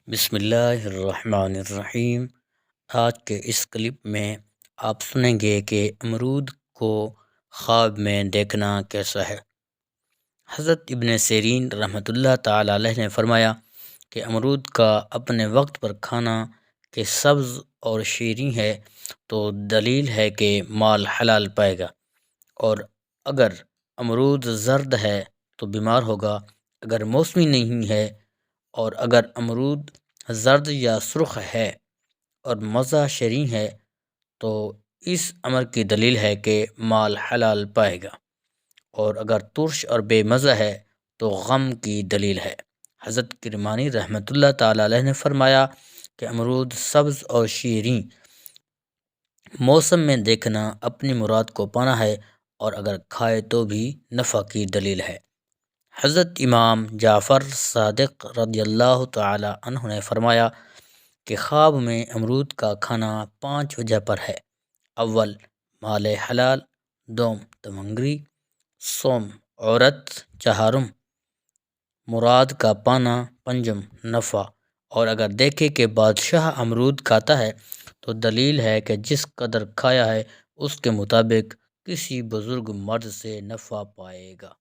بسم اللہ الرحمن الرحیم۔ آج کے اس کلپ میں آپ سنیں گے کہ امرود کو خواب میں دیکھنا کیسا ہے۔ حضرت ابن سیرین رحمۃ اللہ تعالی علیہ نے فرمایا کہ امرود کا اپنے وقت پر کھانا کہ سبز اور شیریں ہے تو دلیل ہے کہ مال حلال پائے گا، اور اگر امرود زرد ہے تو بیمار ہوگا، اگر موسمی نہیں ہے اور اگر امرود زرد یا سرخ ہے اور مزہ شیریں ہے تو اس امر کی دلیل ہے کہ مال حلال پائے گا، اور اگر ترش اور بے مزہ ہے تو غم کی دلیل ہے۔ حضرت کرمانی رحمۃ اللہ تعالی علیہ نے فرمایا کہ امرود سبز اور شیریں موسم میں دیکھنا اپنی مراد کو پانا ہے، اور اگر کھائے تو بھی نفع کی دلیل ہے۔ حضرت امام جعفر صادق رضی اللہ تعالی عنہ نے فرمایا کہ خواب میں امرود کا کھانا 5 وجہ پر ہے: اول مال حلال، دوم تمنگری، سوم عورت، چہارم مراد کا پانا، پنجم نفع۔ اور اگر دیکھے کہ بادشاہ امرود کھاتا ہے تو دلیل ہے کہ جس قدر کھایا ہے اس کے مطابق کسی بزرگ مرد سے نفع پائے گا۔